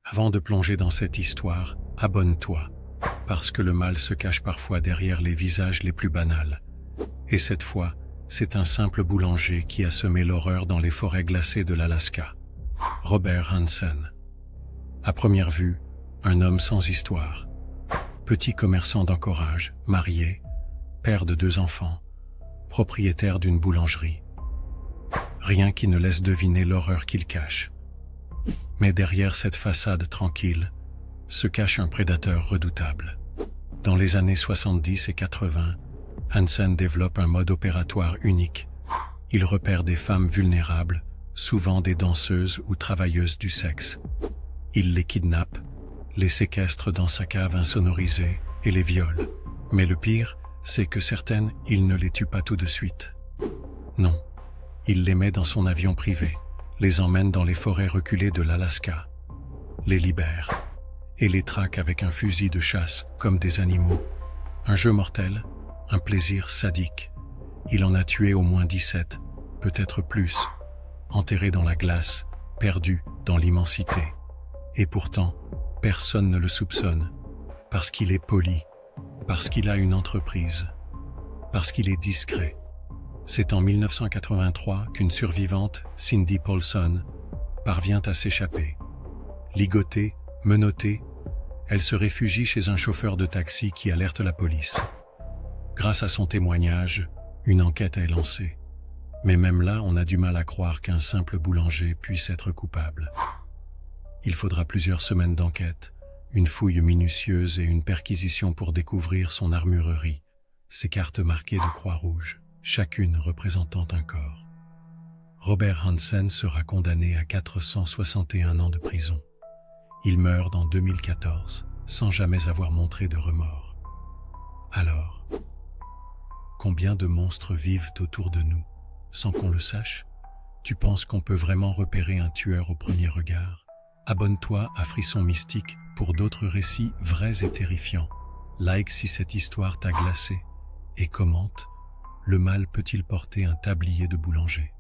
Avant de plonger dans cette histoire, abonne-toi, parce que le mal se cache parfois derrière les visages les plus banals. Et cette fois, c'est un simple boulanger qui a semé l'horreur dans les forêts glacées de l'Alaska. Robert Hansen. À première vue, un homme sans histoire. Petit commerçant d'Anchorage, marié, père de 2 enfants, propriétaire d'une boulangerie. Rien qui ne laisse deviner l'horreur qu'il cache. Mais derrière cette façade tranquille, se cache un prédateur redoutable. Dans les années 70 et 80, Hansen développe un mode opératoire unique. Il repère des femmes vulnérables, souvent des danseuses ou travailleuses du sexe. Il les kidnappe, les séquestre dans sa cave insonorisée et les viole. Mais le pire, c'est que certaines, il ne les tue pas tout de suite. Non, il les met dans son avion privé, les emmène dans les forêts reculées de l'Alaska, les libère et les traque avec un fusil de chasse comme des animaux. Un jeu mortel, un plaisir sadique. Il en a tué au moins 17, peut-être plus, enterrés dans la glace, perdus dans l'immensité. Et pourtant, personne ne le soupçonne, parce qu'il est poli, parce qu'il a une entreprise, parce qu'il est discret. C'est en 1983 qu'une survivante, Cindy Paulson, parvient à s'échapper. Ligotée, menottée, elle se réfugie chez un chauffeur de taxi qui alerte la police. Grâce à son témoignage, une enquête est lancée. Mais même là, on a du mal à croire qu'un simple boulanger puisse être coupable. Il faudra plusieurs semaines d'enquête, une fouille minutieuse et une perquisition pour découvrir son armurerie, ses cartes marquées de croix rouge, chacune représentant un corps. Robert Hansen sera condamné à 461 ans de prison. Il meurt en 2014, sans jamais avoir montré de remords. Alors, combien de monstres vivent autour de nous, sans qu'on le sache? Tu penses qu'on peut vraiment repérer un tueur au premier regard? Abonne-toi à Frisson Mystique pour d'autres récits vrais et terrifiants. Like si cette histoire t'a glacé. Et commente, le mal peut-il porter un tablier de boulanger?